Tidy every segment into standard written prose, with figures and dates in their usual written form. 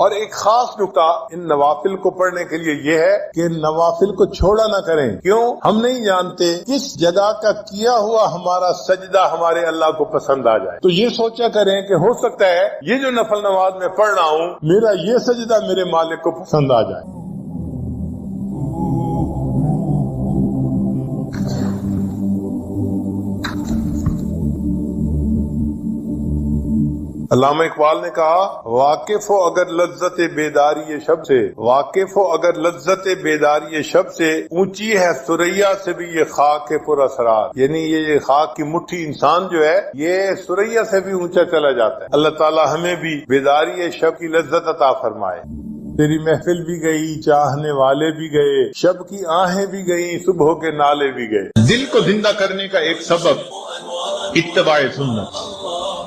اور ایک خاص نکتہ ان نوافل کو پڑھنے کے لیے یہ ہے کہ نوافل کو چھوڑا نہ کریں. کیوں؟ ہم نہیں جانتے کس جگہ کا کیا ہوا ہمارا سجدہ ہمارے اللہ کو پسند آ جائے. تو یہ سوچا کریں کہ ہو سکتا ہے یہ جو نفل نماز میں پڑھ رہا ہوں میرا یہ سجدہ میرے مالک کو پسند آ جائے. علامہ اقبال نے کہا واقف ہو اگر لذت بیداری شب سے، واقف ہو اگر لذت بیداری شب سے، اونچی ہے ثریا سے بھی یہ خاک پر اسرار. یعنی یہ خاک کی مٹھی انسان جو ہے یہ ثریا سے بھی اونچا چلا جاتا ہے. اللہ تعالی ہمیں بھی بیداری شب کی لذت عطا فرمائے. تیری محفل بھی گئی، چاہنے والے بھی گئے، شب کی آہیں بھی گئیں، صبح کے نالے بھی گئے. دل کو زندہ کرنے کا ایک سبب اتباع سنت.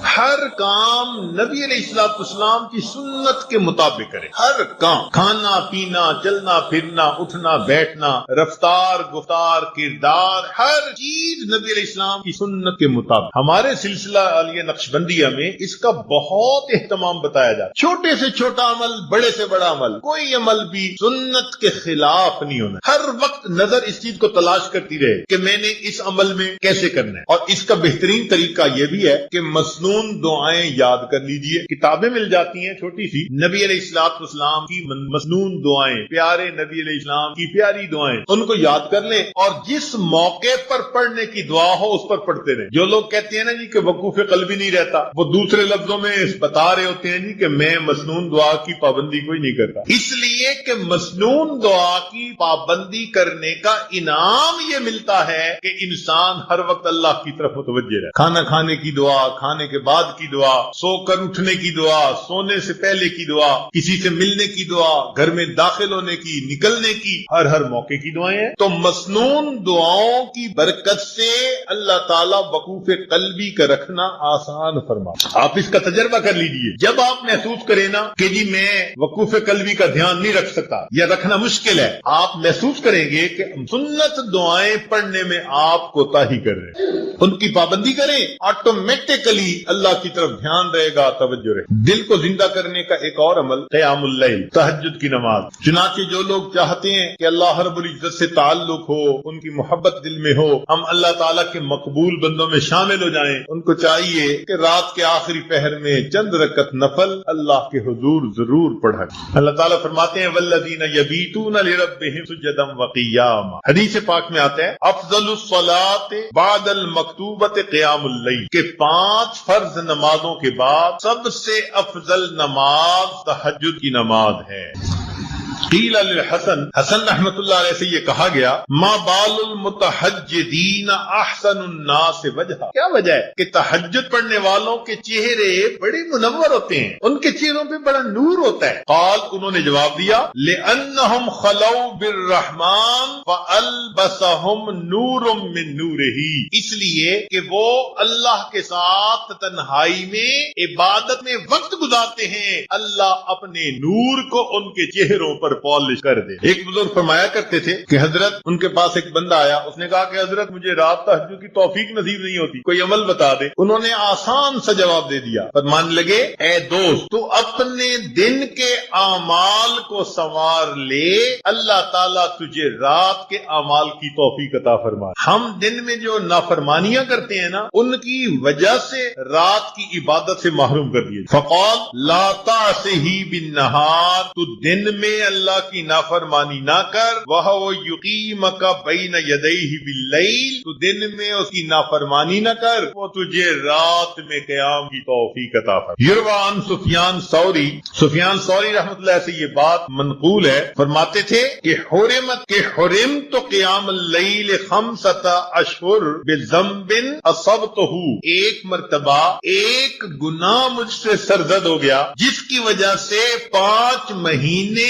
ہر کام نبی علیہ السلام کی سنت کے مطابق کرے. ہر کام، کھانا پینا، چلنا پھرنا، اٹھنا بیٹھنا، رفتار گفتار کردار، ہر چیز نبی علیہ السلام کی سنت کے مطابق. ہمارے سلسلہ عالیہ نقشبندیہ میں اس کا بہت اہتمام بتایا جاتا ہے. چھوٹے سے چھوٹا عمل، بڑے سے بڑا عمل، کوئی عمل بھی سنت کے خلاف نہیں ہونا. ہر وقت نظر اس چیز کو تلاش کرتی رہے کہ میں نے اس عمل میں کیسے کرنا ہے. اور اس کا بہترین طریقہ یہ بھی ہے کہ مسنون دعائیں یاد کر لیجئے. کتابیں مل جاتی ہیں چھوٹی سی، نبی علیہ السلام کی مسنون دعائیں، پیارے نبی علیہ السلام کی پیاری دعائیں، ان کو یاد کر لیں اور جس موقع پر پڑھنے کی دعا ہو اس پر پڑھتے رہیں. جو لوگ کہتے ہیں نا جی کہ وقوف قلبی نہیں رہتا، وہ دوسرے لفظوں میں بتا رہے ہوتے ہیں جی کہ میں مسنون دعا کی پابندی کوئی نہیں کرتا. اس لیے کہ مسنون دعا کی پابندی کرنے کا انعام یہ ملتا ہے کہ انسان ہر وقت اللہ کی طرف متوجہ رہے. کھانا کھانے کی دعا، کھانے کے بعد کی دعا، سو کر اٹھنے کی دعا، سونے سے پہلے کی دعا، کسی سے ملنے کی دعا، گھر میں داخل ہونے کی، نکلنے کی، ہر موقع کی دعائیں ہیں. تو مسنون دعاؤں کی برکت سے اللہ تعالیٰ وقوف قلبی کا رکھنا آسان فرما. آپ اس کا تجربہ کر لیجئے. جب آپ محسوس کریں نا کہ جی میں وقوف قلبی کا دھیان نہیں رکھ سکتا یا رکھنا مشکل ہے، آپ محسوس کریں گے کہ سنت دعائیں پڑھنے میں آپ کوتاہی کر رہے ہیں. ان کی پابندی کریں، آٹومیٹکلی اللہ کی طرف دھیان رہے گا، توجہ رہے. دل کو زندہ کرنے کا ایک اور عمل قیام اللیل، تہجد کی نماز. چنانچہ جو لوگ چاہتے ہیں کہ اللہ رب العزت سے تعلق ہو، ان کی محبت دل میں ہو، ہم اللہ تعالیٰ کے مقبول بندوں میں شامل ہو جائیں، ان کو چاہیے کہ رات کے آخری پہر میں چند رکعت نفل اللہ کے حضور ضرور پڑھیں. اللہ تعالیٰ فرماتے ہیں والذین یبیتون لربہم سجدا وقیاما. حدیث پاک میں آتا ہے افضل الصلاۃ بعد المکتوبۃ قیام اللیل، کہ 5 فرض نمازوں کے بعد سب سے افضل نماز تہجد کی نماز ہے. قیل للحسن، حسن رحمت اللہ علیہ سے یہ کہا گیا ما بال المتہجدین احسن الناس وجہا، کیا وجہ ہے کہ تہجد پڑھنے والوں کے چہرے بڑے منور ہوتے ہیں، ان کے چہروں پہ بڑا نور ہوتا ہے. قال، انہوں نے جواب دیا لأنہم خلو بالرحمن فالبسہم نور من نورہ، اس لیے کہ وہ اللہ کے ساتھ تنہائی میں عبادت میں وقت گزارتے ہیں، اللہ اپنے نور کو ان کے چہروں پر پالش کر دے. ایک بزرگ فرمایا کرتے تھے کہ حضرت، ان کے پاس ایک بندہ آیا، اس نے کہا کہ حضرت مجھے رات تہجد کی توفیق نصیب نہیں ہوتی، کوئی عمل بتا دے. انہوں نے آسان سا جواب دے دیا. فرمان لگے اے دوست، تو اپنے دن کے اعمال کو سنوار لے، اللہ تعالیٰ تجھے رات کے اعمال کی توفیق عطا فرمائے. ہم دن میں جو نافرمانیاں کرتے ہیں نا، ان کی وجہ سے رات کی عبادت سے محروم کر دیے. فقال لا تعصه بالنهار، تو دن میں اللہ کی نافرمانی نہ کر. وَهُوَ يُقِيمَكَ بَيْنَ يَدَيْهِ بِاللَّيْلِ، تو دن میں اس کی نافرمانی نہ کر، وہ تجھے رات میں قیام کی توفیق عطا فرمائے. یروان سفیان ثوری، سفیان ثوری رحمۃ اللہ سے یہ بات منقول ہے، فرماتے تھے کہ حرمت قیام اللیل 5 اشہر بذنب اصبتہ، ایک مرتبہ ایک گناہ مجھ سے سرزد ہو گیا جس کی وجہ سے 5 مہینے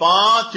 5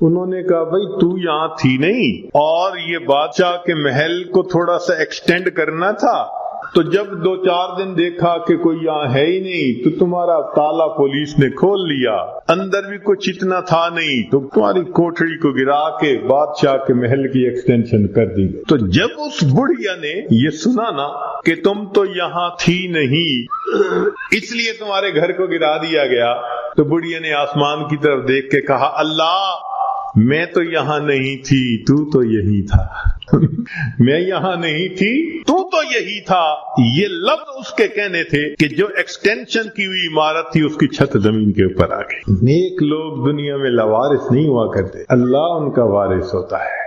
انہوں نے کہا بھائی تو یہاں تھی نہیں اور یہ بادشاہ کے محل کو تھوڑا سا ایکسٹینڈ کرنا تھا، تو جب 2-4 دن دیکھا کہ کوئی یہاں ہے ہی نہیں تو تمہارا تالا پولیس نے کھول لیا، اندر بھی کچھ اتنا تھا نہیں تو تمہاری کوٹھڑی کو گرا کے بادشاہ کے محل کی ایکسٹینشن کر دی۔ تو جب اس بڑھیا نے یہ سنا نا کہ تم تو یہاں تھی نہیں اس لیے تمہارے گھر کو گرا دیا گیا، تو بڑھیا نے آسمان کی طرف دیکھ کے کہا اللہ میں تو یہاں نہیں تھی، تو تو یہی تھا میں یہاں نہیں تھی تو یہی تھا۔ یہ لفظ اس کے کہنے تھے کہ جو ایکسٹینشن کی ہوئی عمارت تھی اس کی چھت زمین کے اوپر آ گئی۔ نیک لوگ دنیا میں لاوارث نہیں ہوا کرتے، اللہ ان کا وارث ہوتا ہے۔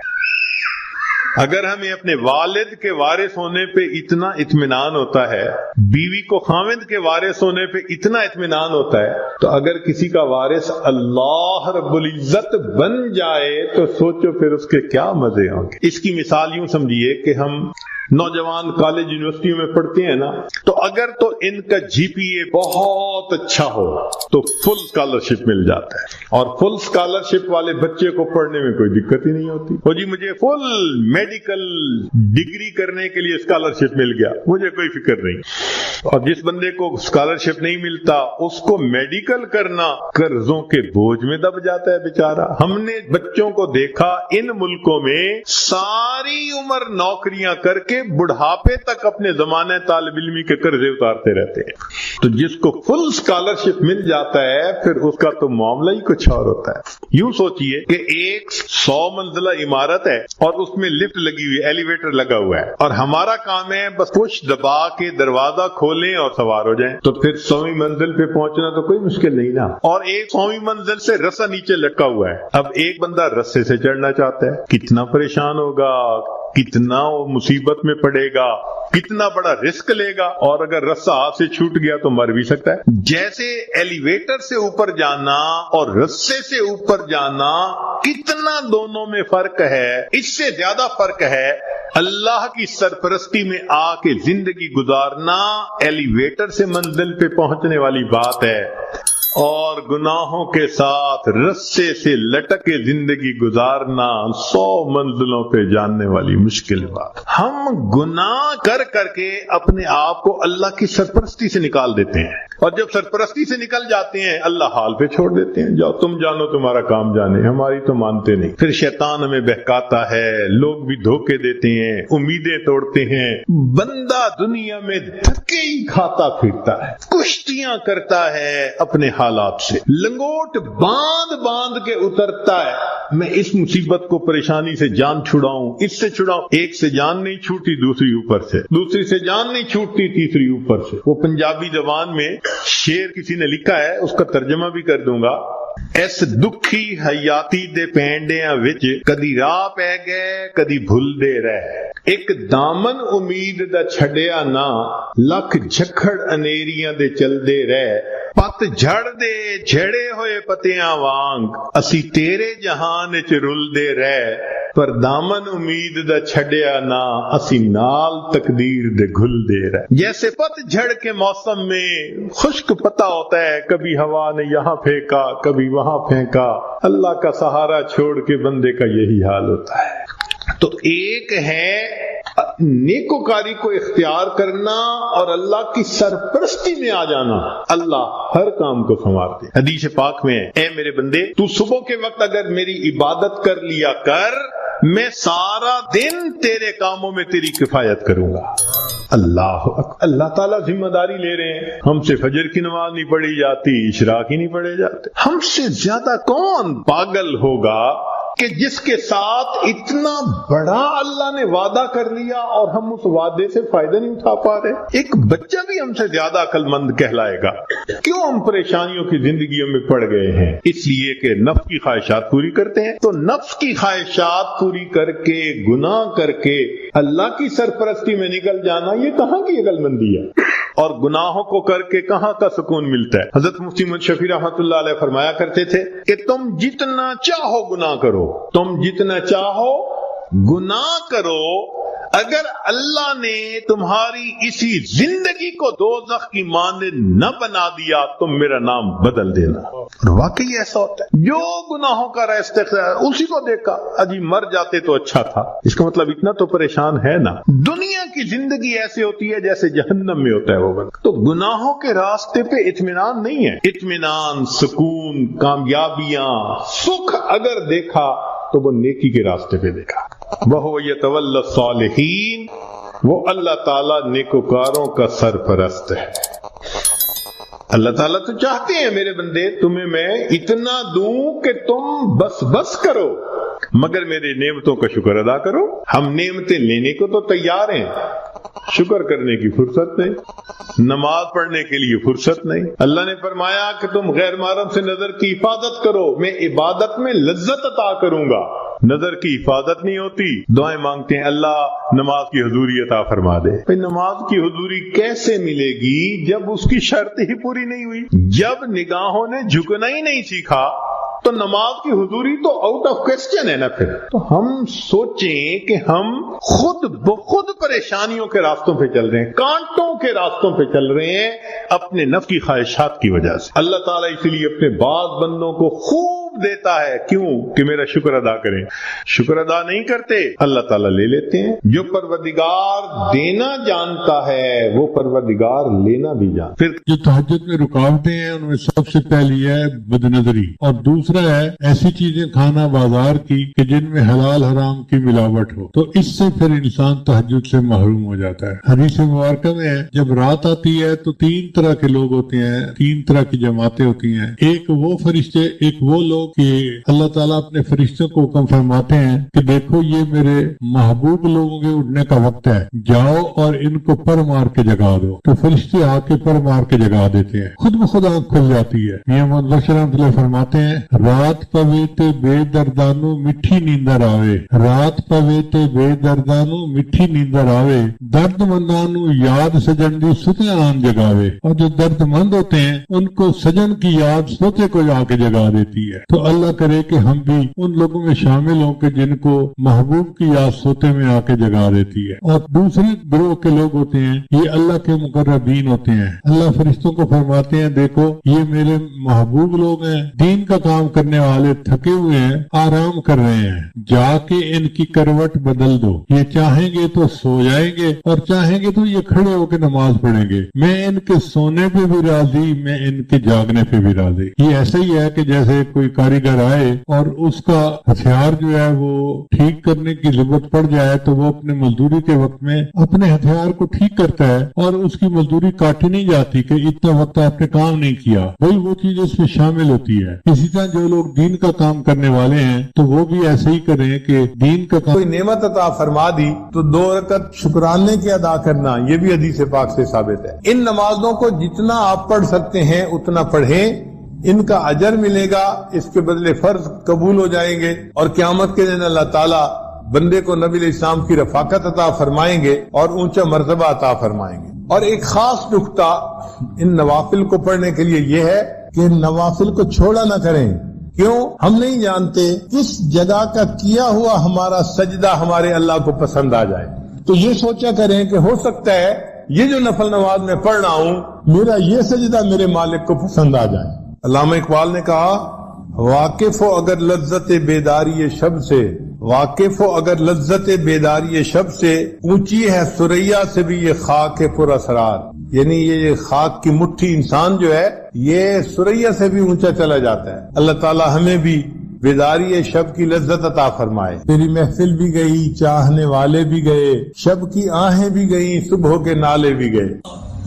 اگر ہمیں اپنے والد کے وارث ہونے پہ اتنا اطمینان ہوتا ہے، بیوی کو خاوند کے وارث ہونے پہ اتنا اطمینان ہوتا ہے، تو اگر کسی کا وارث اللہ رب العزت بن جائے تو سوچو پھر اس کے کیا مزے ہوں گے۔ اس کی مثال یوں سمجھیے کہ ہم نوجوان کالج یونیورسٹیوں میں پڑھتے ہیں نا، تو اگر تو ان کا جی پی اے بہت اچھا ہو تو فل اسکالرشپ مل جاتا ہے، اور فل اسکالرشپ والے بچے کو پڑھنے میں کوئی دقت ہی نہیں ہوتی۔ وہ جی مجھے فل میڈیکل ڈگری کرنے کے لیے اسکالرشپ مل گیا، مجھے کوئی فکر نہیں۔ اور جس بندے کو اسکالرشپ نہیں ملتا اس کو میڈیکل کرنا قرضوں کے بوجھ میں دب جاتا ہے بیچارہ۔ ہم نے بچوں کو دیکھا ان ملکوں میں ساری عمر نوکریاں کر کے بڑھاپے تک اپنے زمانے طالب علمی کے قرضے اتارتے رہتے ہیں۔ تو جس کو فل اسکالرشپ مل جاتا ہے پھر اس کا تو معاملہ ہی کچھ اور ہوتا ہے۔ یوں سوچئے کہ ایک 100 منزلہ عمارت ہے اور اس میں لفٹ لگی ہوئی، ایلیویٹر لگا ہوا ہے، اور ہمارا کام ہے بس پش دبا کے دروازہ کھولیں اور سوار ہو جائیں، تو پھر 100ویں منزل پہ پہنچنا تو کوئی مشکل نہیں نا۔ اور ایک 100ویں منزل سے رسا نیچے لٹکا ہوا ہے، اب ایک بندہ رسے سے چڑھنا چاہتا ہے، کتنا پریشان ہوگا، کتنا وہ مصیبت میں پڑے گا، کتنا بڑا رسک لے گا، اور اگر رسا ہاتھ سے چھوٹ گیا تو مر بھی سکتا ہے۔ جیسے ایلیویٹر سے اوپر جانا اور رسے سے اوپر جانا کتنا دونوں میں فرق ہے، اس سے زیادہ فرق ہے اللہ کی سرپرستی میں آ کے زندگی گزارنا ایلیویٹر سے منزل پہ پہنچنے والی بات ہے، اور گناہوں کے ساتھ رسے سے لٹک کے زندگی گزارنا 100 منزلوں پہ جاننے والی مشکل بات۔ ہم گناہ کر کر کے اپنے آپ کو اللہ کی سرپرستی سے نکال دیتے ہیں، اور جب سرپرستی سے نکل جاتے ہیں اللہ حال پہ چھوڑ دیتے ہیں، جاؤ تم جانو تمہارا کام جانے، ہماری تو مانتے نہیں۔ پھر شیطان ہمیں بہکاتا ہے، لوگ بھی دھوکے دیتے ہیں، امیدیں توڑتے ہیں، بندہ دنیا میں دھکے ہی کھاتا پھرتا ہے، کشتیاں کرتا ہے اپنے حالات سے، لنگوٹ باندھ باندھ کے اترتا ہے، میں اس مصیبت کو پریشانی سے جان چھڑاؤں، اس سے چھڑاؤں، ایک سے جان نہیں چھوٹی دوسری اوپر سے، دوسری سے جان نہیں چھوٹتی تیسری اوپر سے۔ وہ پنجابی زبان میں شعر کسی نے لکھا ہے، اس کا ترجمہ بھی کر دوں گا۔ اس دکھی حیاتی دے پینڈیاں وچ کدی راہ پہ گئے کدی بھول دے رہے، ایک دامن امید دا چھڑیا نہ، لکھ جھکڑ انیریاں دے چل دے رہے، پت جھڑ دے جھڑے ہوئے پتیاں وانگ، اسی تیرے جہان چ رل دے رہے، پر دامن امید دا چھڑیا نہ، اسی نال تقدیر دے گھل دے رہے۔ جیسے پت جھڑ کے موسم میں خشک پتا ہوتا ہے، کبھی ہوا نے یہاں پھینکا کبھی وہاں پھینکا، اللہ کا سہارا چھوڑ کے بندے کا یہی حال ہوتا ہے۔ تو ایک ہے نیکوکاری کو اختیار کرنا اور اللہ کی سرپرستی میں آ جانا، اللہ ہر کام کو سنوارتے۔ حدیث پاک میں اے میرے بندے تو صبح کے وقت اگر میری عبادت کر لیا کر، میں سارا دن تیرے کاموں میں تیری کفایت کروں گا۔ اللہ تعالیٰ ذمہ داری لے رہے ہیں، ہم سے فجر کی نماز نہیں پڑھی جاتی، اشراق ہی نہیں پڑھے جاتے۔ ہم سے زیادہ کون پاگل ہوگا کہ جس کے ساتھ اتنا بڑا اللہ نے وعدہ کر لیا اور ہم اس وعدے سے فائدہ نہیں اٹھا پا رہے؟ ایک بچہ بھی ہم سے زیادہ عقل مند کہلائے گا۔ کیوں ہم پریشانیوں کی زندگیوں میں پڑ گئے ہیں؟ اس لیے کہ نفس کی خواہشات پوری کرتے ہیں۔ تو نفس کی خواہشات پوری کر کے، گناہ کر کے اللہ کی سرپرستی میں نکل جانا، یہ کہاں کی عقل مندی ہے؟ اور گناہوں کو کر کے کہاں کا سکون ملتا ہے؟ حضرت مفتی محمد شفیع رحمۃ اللہ علیہ فرمایا کرتے تھے کہ تم جتنا چاہو گناہ کرو، تم جتنا چاہو گناہ کرو، اگر اللہ نے تمہاری اسی زندگی کو دوزخ کی مانند نہ بنا دیا تم میرا نام بدل دینا. اور واقعی ایسا ہوتا ہے. جو گناہوں کا راستہ اسی کو دیکھا اجی مر جاتے تو اچھا تھا. اس کا مطلب اتنا تو پریشان ہے نا. دنیا کی زندگی ایسے ہوتی ہے جیسے جہنم میں ہوتا ہے وہ بند. تو گناہوں کے راستے پہ اطمینان نہیں ہے. اطمینان، سکون، کامیابیاں، سکھ اگر دیکھا تو وہ نیکی کے راستے پہ دیکھا. وَهُوَ يَتَوَلَّى الصَّالِحِينَ، وہ اللہ تعالیٰ نیکوکاروں کا سرپرست ہے. اللہ تعالیٰ تو چاہتے ہیں میرے بندے تمہیں میں اتنا دوں کہ تم بس کرو، مگر میرے نعمتوں کا شکر ادا کرو. ہم نعمتیں لینے کو تو تیار ہیں، شکر کرنے کی فرصت نہیں، نماز پڑھنے کے لیے فرصت نہیں. اللہ نے فرمایا کہ تم غیر محرم سے نظر کی حفاظت کرو، میں عبادت میں لذت عطا کروں گا. نظر کی حفاظت نہیں ہوتی، دعائیں مانگتے ہیں اللہ نماز کی حضوری عطا فرما دے. نماز کی حضوری کیسے ملے گی جب اس کی شرط ہی پوری نہیں ہوئی؟ جب نگاہوں نے جھکنا ہی نہیں سیکھا تو نماز کی حضوری تو آؤٹ آف کوسچن ہے نا. پھر تو ہم سوچیں کہ ہم خود بخود پریشانیوں کے راستوں پہ چل رہے ہیں، کانٹوں کے راستوں پہ چل رہے ہیں اپنے نفس کی خواہشات کی وجہ سے. اللہ تعالیٰ اسی لیے اپنے بعض بندوں کو خوب دیتا ہے، کیوں کہ میرا شکر ادا کریں. شکر ادا نہیں کرتے اللہ تعالیٰ لے لیتے ہیں. جو پروردگار دینا جانتا ہے وہ پروردگار لینا بھی جانتا. پھر جو تہجد میں رکاوٹیں ہیں ان میں سب سے پہلی ہے بد نظری، اور دوسرا ہے ایسی چیزیں کھانا بازار کی کہ جن میں حلال حرام کی ملاوٹ ہو. تو اس سے پھر انسان تہجد سے محروم ہو جاتا ہے. حدیث مبارکہ میں ہے جب رات آتی ہے تو 3 طرح کے لوگ ہوتے ہیں، 3 طرح کی جماعتیں ہوتی ہیں. ایک وہ فرشتے، ایک وہ لوگ کہ اللہ تعالیٰ اپنے فرشتوں کو حکم فرماتے ہیں کہ دیکھو یہ میرے محبوب لوگوں کے اٹھنے کا وقت ہے، جاؤ اور ان کو پر مار کے جگا دو. تو فرشتے آ کے پر مار کے جگا دیتے ہیں، خود بخود آنکھ کھل جاتی ہے. میاں محمد بشیر رحمۃ اللہ فرماتے ہیں رات پوے تے بے دردانو مٹھی نیندر آوے، رات پوے تے بے دردانو مٹھی نیندر آوے، درد مندانو یاد سجن دی ستے آن جگاوے. اور جو درد مند ہوتے ہیں ان کو سجن کی یاد سوتے کو جا کے جگا دیتی ہے. تو اللہ کرے کہ ہم بھی ان لوگوں میں شامل ہوں کہ جن کو محبوب کی یاد سوتے میں آ کے جگا دیتی ہے. اور دوسرے گروہ کے لوگ ہوتے ہیں یہ اللہ کے مقربین ہوتے ہیں. اللہ فرشتوں کو فرماتے ہیں دیکھو یہ میرے محبوب لوگ ہیں، دین کا کام کرنے والے، تھکے ہوئے ہیں، آرام کر رہے ہیں، جا کے ان کی کروٹ بدل دو. یہ چاہیں گے تو سو جائیں گے اور چاہیں گے تو یہ کھڑے ہو کے نماز پڑھیں گے. میں ان کے سونے پہ بھی راضی، میں ان کے جاگنے پہ بھی راضی. یہ ایسا ہی ہے کہ جیسے کوئی کاریگر آئے اور اس کا ہتھیار جو ہے وہ ٹھیک کرنے کی ضرورت پڑ جائے تو وہ اپنے مزدوری کے وقت میں اپنے ہتھیار کو ٹھیک کرتا ہے اور اس کی مزدوری کاٹی نہیں جاتی کہ اتنا وقت آپ نے کام نہیں کیا. وہی وہ چیز اس میں شامل ہوتی ہے. اسی طرح جو لوگ دین کا کام کرنے والے ہیں تو وہ بھی ایسے ہی کریں کہ دین کا کام. کوئی نعمت عطا فرما دی تو 2 رکعت شکرانے کے ادا کرنا، یہ بھی حدیث پاک سے ثابت ہے. ان نمازوں کو جتنا آپ پڑھ سکتے ہیں اتنا پڑھیں، ان کا اجر ملے گا، اس کے بدلے فرض قبول ہو جائیں گے اور قیامت کے دن اللہ تعالیٰ بندے کو نبی علیہ السلام کی رفاقت عطا فرمائیں گے اور اونچا مرتبہ عطا فرمائیں گے. اور ایک خاص نقطہ ان نوافل کو پڑھنے کے لیے یہ ہے کہ نوافل کو چھوڑا نہ کریں. کیوں؟ ہم نہیں جانتے کس جگہ کا کیا ہوا ہمارا سجدہ ہمارے اللہ کو پسند آ جائے. تو یہ سوچا کریں کہ ہو سکتا ہے یہ جو نفل نماز میں پڑھ رہا ہوں میرا یہ سجدہ میرے مالک کو پسند آ جائے. علامہ اقبال نے کہا واقف ہو اگر لذت بیداری شب سے، واقف ہو اگر لذت بیداری شب سے، اونچی ہے ثریا سے بھی یہ خاک پر اسرار. یعنی یہ خاک کی مٹھی انسان جو ہے یہ ثریا سے بھی اونچا چلا جاتا ہے. اللہ تعالی ہمیں بھی بیداری شب کی لذت عطا فرمائے. میری محفل بھی گئی، چاہنے والے بھی گئے، شب کی آہیں بھی گئیں، صبح کے نالے بھی گئے.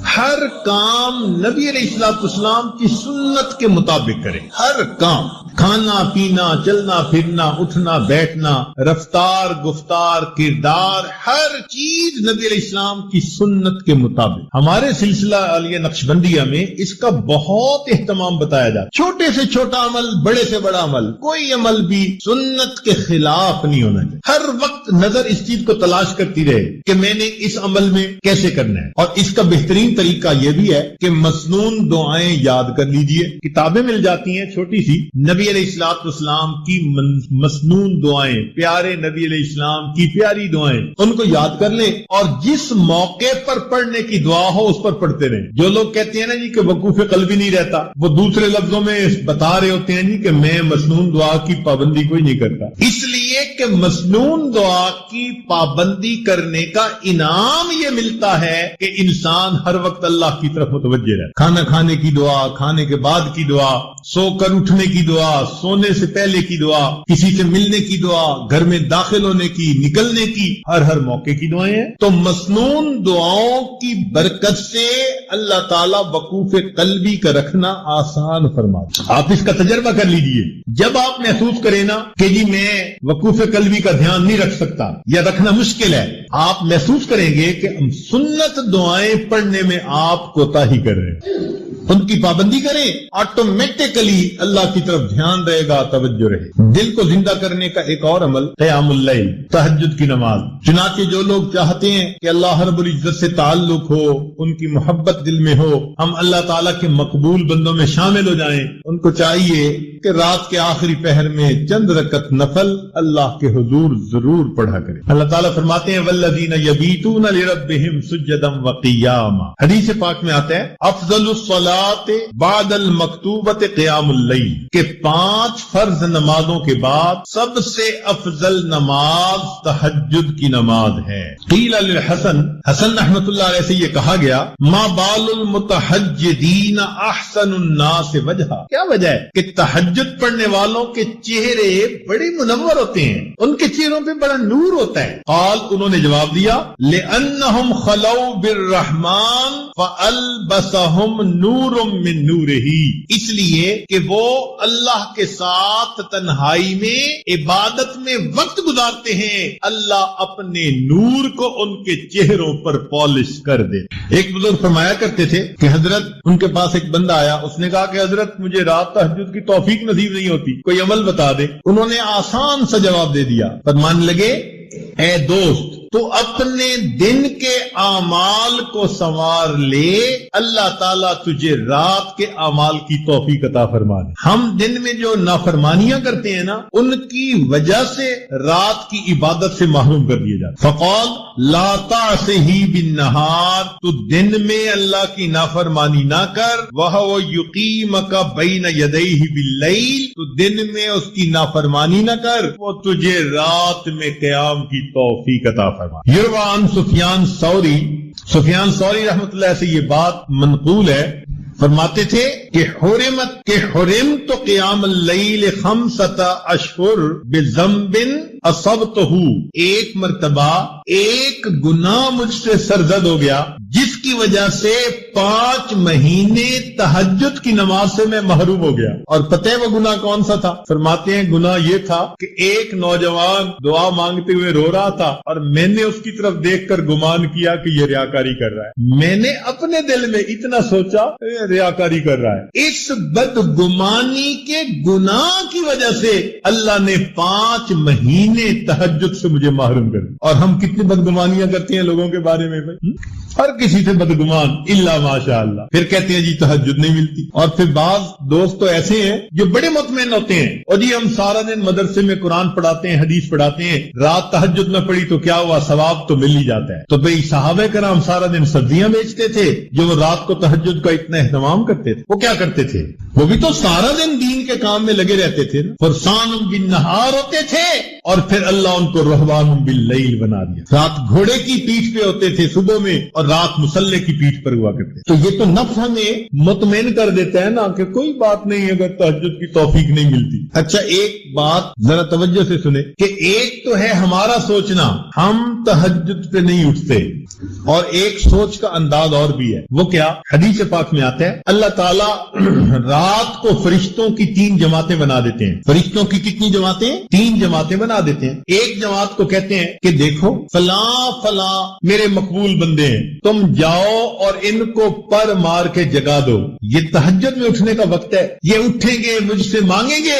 ہر کام نبی علیہ السلام کی سنت کے مطابق کریں. ہر کام، کھانا پینا، چلنا پھرنا، اٹھنا بیٹھنا، رفتار گفتار کردار، ہر چیز نبی علیہ السلام کی سنت کے مطابق. ہمارے سلسلہ عالیہ نقشبندیہ میں اس کا بہت اہتمام بتایا جاتا. چھوٹے سے چھوٹا عمل، بڑے سے بڑا عمل، کوئی عمل بھی سنت کے خلاف نہیں ہونا چاہیے. ہر وقت نظر اس چیز کو تلاش کرتی رہے کہ میں نے اس عمل میں کیسے کرنا ہے. اور اس کا بہترین طریقہ یہ بھی ہے کہ مسنون دعائیں یاد کر لیجئے، کتابیں مل جاتی ہیں چھوٹی سی، نبی علیہ الصلوۃ والسلام کی مسنون دعائیں، پیارے نبی علیہ السلام کی پیاری دعائیں، ان کو یاد کر لیں اور جس موقع پر پڑھنے کی دعا ہو اس پر پڑھتے رہیں۔ جو لوگ کہتے ہیں نا جی کہ وقوف قلبی نہیں رہتا، وہ دوسرے لفظوں میں بتا رہے ہوتے ہیں جی کہ میں مسنون دعا کی پابندی کوئی نہیں کرتا، اس لیے کہ مسنون دعا کی پابندی کرنے کا انعام یہ ملتا ہے کہ انسان ہر وقت اللہ کی طرف متوجہ رہے۔ کھانا کھانے کی دعا، کھانے کے بعد کی دعا، سو کر اٹھنے کی دعا، سونے سے پہلے کی دعا، کسی سے ملنے کی دعا، گھر میں داخل ہونے کی، نکلنے کی، ہر موقع کی دعائیں ہیں۔ تو مسنون دعاؤں کی برکت سے اللہ تعالیٰ وقوف قلبی کا رکھنا آسان فرماتا ہے۔ آپ اس کا تجربہ کر لیجئے، جب آپ محسوس کریں نا کہ جی میں وقوف قلبی کا دھیان نہیں رکھ سکتا یا رکھنا مشکل ہے، آپ محسوس کریں گے کہ سنت دعائیں پڑھنے میں آپ کوتاہی کر رہے ہیں، ان کی پابندی کریں، آٹومیٹکلی اللہ کی طرف دھیان رہے گا، توجہ رہے۔ دل کو زندہ کرنے کا ایک اور عمل قیام اللیل، تہجد کی نماز۔ چنانچہ جو لوگ چاہتے ہیں کہ اللہ رب العزت سے تعلق ہو، ان کی محبت دل میں ہو، ہم اللہ تعالیٰ کے مقبول بندوں میں شامل ہو جائیں، ان کو چاہیے کہ رات کے آخری پہر میں چند رکعت نفل اللہ کے حضور ضرور پڑھا کریں۔ اللہ تعالیٰ فرماتے ہیں والذین یبیتون لربہم سجدا وقیاما، حدیث پاک میں آتا ہے افضل الصلاۃ بعد المکتوبۃ قیام اللیل، کہ 5 فرض نمازوں کے بعد سب سے افضل نماز تہجد کی نماز ہے۔ قیل للحسن، حسن رحمۃ اللہ علیہ سے یہ کہا گیا ما بال المتہجدین احسن الناس وجہا، کیا وجہ ہے کہ تہجد پڑھنے والوں کے چہرے بڑے منور ہوتے ہیں، ان کے چہروں پہ بڑا نور ہوتا ہے۔ قال، انہوں نے جواب دیا لأنہم خلو بالرحمن فألبسہم نور من نورہ، اس لیے کہ وہ اللہ کے ساتھ تنہائی میں عبادت میں وقت گزارتے ہیں، اللہ اپنے نور کو ان کے چہروں پر پالش کر دے۔ ایک بزرگ فرمایا کرتے تھے کہ حضرت، ان کے پاس ایک بندہ آیا، اس نے کہا کہ حضرت مجھے رات تہجد کی توفیق نصیب نہیں ہوتی، کوئی عمل بتا دے۔ انہوں نے آسان سا جواب دے دیا، فرمانے لگے اے دوست تو اپنے دن کے اعمال کو سنوار لے، اللہ تعالیٰ تجھے رات کے اعمال کی توفیق عطا فرما دے۔ ہم دن میں جو نافرمانیاں کرتے ہیں نا، ان کی وجہ سے رات کی عبادت سے محروم کر دیے جاتے۔ فقال لا تعصہ بالنہار، تو دن میں اللہ کی نافرمانی نہ کر، وہو یقیمک بین یدیہ باللیل، تو دن میں اس کی نافرمانی نہ کر، وہ تجھے رات میں قیام کی توفیق عطا فرما۔ یروان سفیان ثوری رحمۃ اللہ سے یہ بات منقول ہے، فرماتے تھے کہ حرمت قیام اللیل 5 اشہر بذنب اصبتہ، ایک مرتبہ ایک گناہ مجھ سے سرزد ہو گیا جس کی وجہ سے 5 مہینے تہجد کی نماز سے میں محروم ہو گیا۔ اور پتہ ہے وہ گناہ کون سا تھا؟ فرماتے ہیں گناہ یہ تھا کہ ایک نوجوان دعا مانگتے ہوئے رو رہا تھا اور میں نے اس کی طرف دیکھ کر گمان کیا کہ یہ ریاکاری کر رہا ہے۔ میں نے اپنے دل میں اتنا سوچا ریاکاری کر رہا ہے۔ اس بدگمانی کے گناہ کی وجہ سے اللہ نے 5 مہینے تہجد سے مجھے محروم کر دیا۔ اور ہم کتنی بدگمانیاں کرتے ہیں لوگوں کے بارے میں بھائی، ہر کسی سے بدگمان الا ماشاء اللہ، پھر کہتے ہیں جی تہجد نہیں ملتی۔ اور پھر بعض دوست تو ایسے ہیں جو بڑے مطمئن ہوتے ہیں، اور جی ہم سارا دن مدرسے میں قرآن پڑھاتے ہیں، حدیث پڑھاتے ہیں، رات تہجد نہ پڑھی تو کیا ہوا، ثواب تو مل ہی جاتا ہے۔ تو بھئی صحابہ کرام سارا دن سبزیاں بیچتے تھے، جو وہ رات کو تہجد کا اتنا اہتمام کرتے تھے، وہ کیا کرتے تھے؟ وہ بھی تو سارا دن دین کے کام میں لگے رہتے تھے، فرسان بالنہار ہوتے تھے، اور پھر اللہ ان کو رہبان باللیل بنا دیا۔ رات گھوڑے کی پیٹھ پہ ہوتے تھے صبح میں، اور رات مسلح کی پیٹھ پر ہوا کرتے۔ تو یہ تو نفس ہمیں مطمئن کر دیتا ہے نا کہ کوئی بات نہیں اگر تہجد کی توفیق نہیں ملتی۔ اچھا ایک بات ذرا توجہ سے سنیں کہ ایک تو ہے ہمارا سوچنا ہم تہجد پہ نہیں اٹھتے، اور ایک سوچ کا انداز اور بھی ہے، وہ کیا؟ حدیث پاک میں آتا ہے اللہ تعالیٰ رات کو فرشتوں کی 3 جماعتیں بنا دیتے ہیں۔ فرشتوں کی کتنی جماعتیں؟ 3 جماعتیں بنا دیتے ہیں۔ ایک جماعت کو کہتے ہیں کہ دیکھو فلاں فلاں میرے مقبول بندے ہیں، تم جاؤ اور ان کو پر مار کے جگا دو، یہ تہجد میں اٹھنے کا وقت ہے، یہ اٹھیں گے مجھ سے مانگیں گے